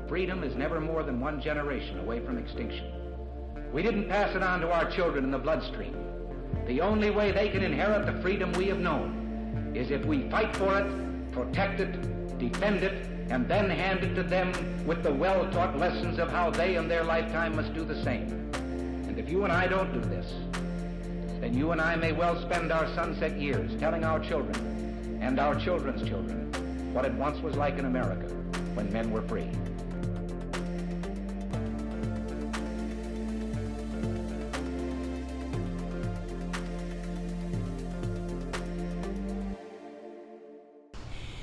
freedom is never more than one generation away from extinction. We didn't pass it on to our children in the bloodstream. The only way they can inherit the freedom we have known is if we fight for it, protect it, defend it, and then hand it to them with the well-taught lessons of how they in their lifetime must do the same. And if you and I don't do this, then you and I may well spend our sunset years telling our children and our children's children what it once was like in America when men were free.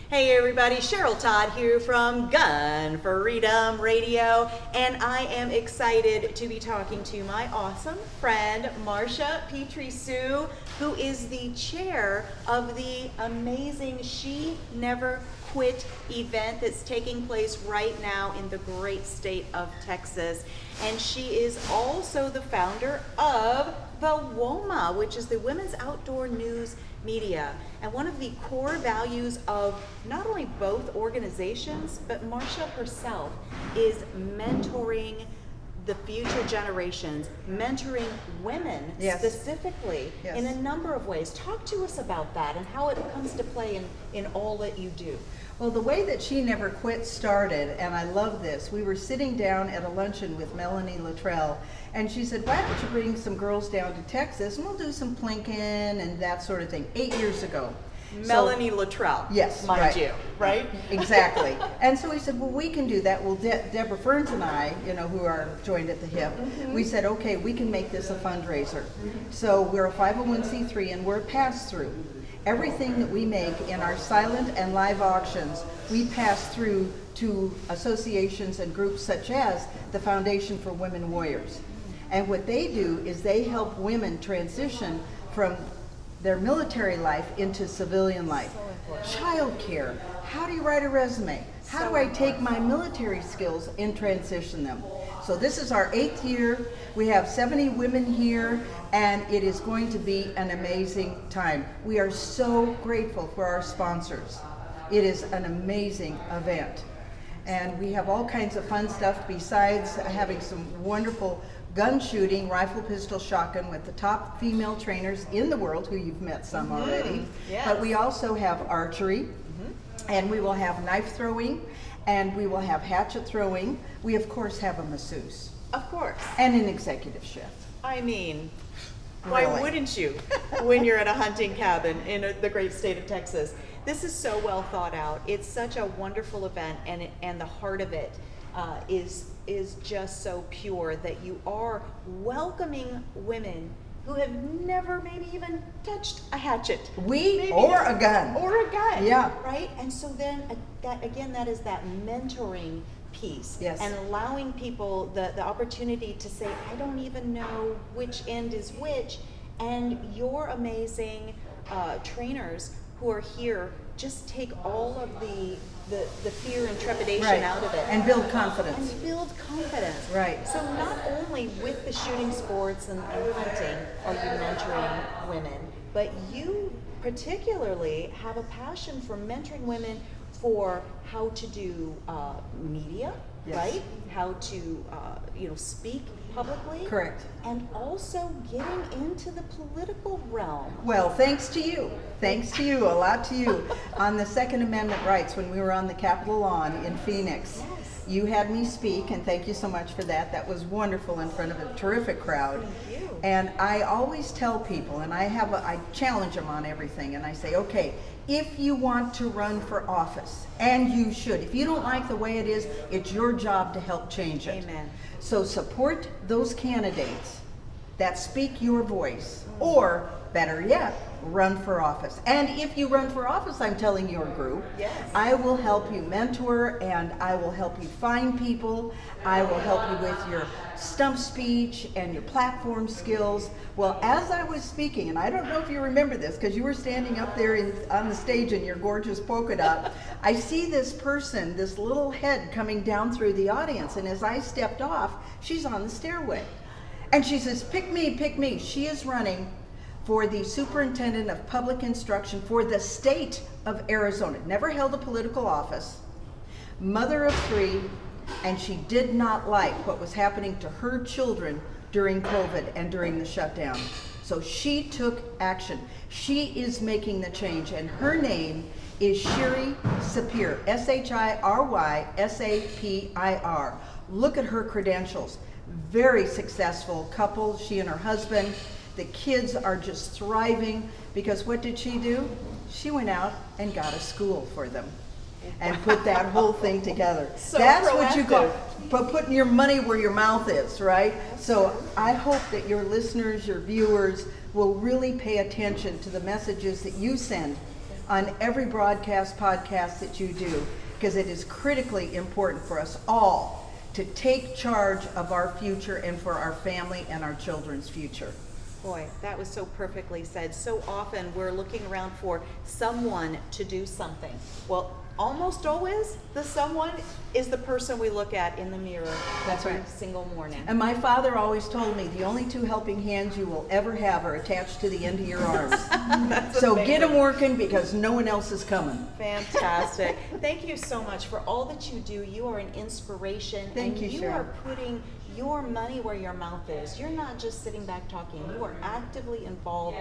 Hey everybody, Cheryl Todd here from Gun Freedom Radio, and I am excited to be talking to my awesome friend Marsha Petrie Sue, who is the chair of the amazing She Never Quit event that's taking place right now in the great state of Texas. And she is also the founder of the WOMA, which is the Women's Outdoor News Media. And one of the core values of not only both organizations, but Marsha herself is mentoring the future generations, mentoring women specifically in a number of ways. Talk to us about that and how it comes to play in all that you do. Well, the way that She Never Quit started, and I love this, we were sitting down at a luncheon with Melanie Luttrell, and she said, why don't you bring some girls down to Texas and we'll do some plinking and that sort of thing, 8 years ago. Melanie Luttrell, yes, mind you, right? Exactly. And so we said, well, we can do that. Well, Deborah Ferns and I, who are joined at the hip, we said, okay, we can make this a fundraiser. So we're a 501c3 and we're a pass-through. Everything that we make in our silent and live auctions, we pass through to associations and groups such as the Foundation for Women Warriors. And what they do is they help women transition from their military life into civilian life. Child care, how do you write a resume? How do I take my military skills and transition them? So this is our 8th year. We have 70 women here, and it is going to be an amazing time. We are so grateful for our sponsors. It is an amazing event. And we have all kinds of fun stuff besides having some wonderful gun shooting, rifle, pistol, shotgun with the top female trainers in the world, who you've met some already. Yes. But we also have archery, and we will have knife throwing, and we will have hatchet throwing. We of course have a masseuse. Of course. And an executive chef. I mean, why wouldn't you when you're at a hunting cabin in the great state of Texas? This is so well thought out. It's such a wonderful event, and the heart of it is just so pure that you are welcoming women who have never maybe even touched a hatchet. Or a gun. Or a gun. Yeah. Right? And so then that is that mentoring piece. Yes. And allowing people the opportunity to say, I don't even know which end is which. And your amazing trainers who are here just take all of the fear and trepidation out of it. And build confidence. Right. So not only with the shooting sports and hunting are you mentoring women, but you particularly have a passion for mentoring women for how to do media, right? How to speak publicly. Correct. And also getting into the political realm. Well, thanks to you, a lot to you. On the Second Amendment rights, when we were on the Capitol lawn in Phoenix, you had me speak, and thank you so much for that. That was wonderful in front of a terrific crowd. Thank you. And I always tell people, and I challenge them on everything, and I say, okay, if you want to run for office, and you should, if you don't like the way it is, it's your job to help change it. Amen. So support those candidates that speak your voice, or better yet, run for office. And if you run for office, I'm telling your group, I will help you mentor, and I will help you find people. I will help you with your stump speech and your platform skills. Well, as I was speaking, and I don't know if you remember this because you were standing up there on the stage in your gorgeous polka dot, I see this person, this little head coming down through the audience, and as I stepped off, she's on the stairway. And she says, pick me, pick me. She is running for the superintendent of public instruction for the state of Arizona. Never held a political office. Mother of 3, and she did not like what was happening to her children during COVID and during the shutdown. So she took action. She is making the change, and her name is Shiri Sapir, Shirysapir. Look at her credentials. Very successful couple, she and her husband. The kids are just thriving because what did she do? She went out and got a school for them and put that whole thing together. So that's proactive. what you call but putting your money where your mouth is, right? So I hope that your listeners, your viewers will really pay attention to the messages that you send on every broadcast, podcast that you do, because it is critically important for us all to take charge of our future and for our family and our children's future. Boy, that was so perfectly said. So often we're looking around for someone to do something. Well, almost always the someone is the person we look at in the mirror That's every right. single morning. And my father always told me the only two helping hands you will ever have are attached to the end of your arms. So get them working because no one else is coming. Fantastic. Thank you so much for all that you do. You are an inspiration. Thank you, and you Cheryl. are putting your money where your mouth is. You're not just sitting back talking. You are actively involved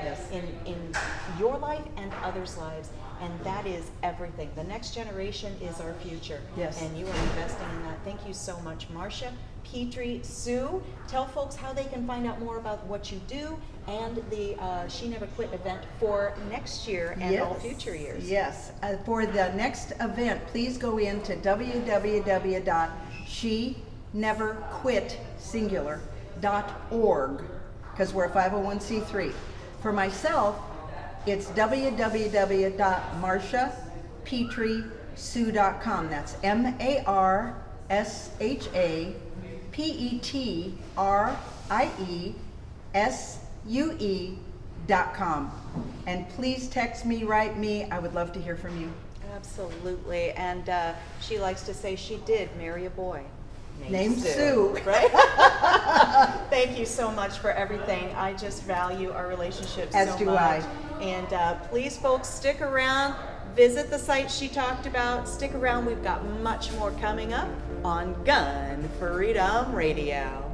in your life and others' lives. And that is everything. The next generation is our future. Yes. And you are investing in that. Thank you so much, Marsha Petrie Sue. Tell folks how they can find out more about what you do and the She Never Quit event for next year and all future years. Yes. For the next event, please go into www.sheneverquitsingular.org because we're a 501c3. For myself, it's www.marshapetrisue.com. That's MARSHAPetriSue.com. And please text me, write me. I would love to hear from you. Absolutely. And she likes to say she did marry a boy Named Sue. Right? Thank you so much for everything. I just value our relationship so much. As do I. And please, folks, stick around. Visit the site she talked about. Stick around. We've got much more coming up on Gun Freedom Radio.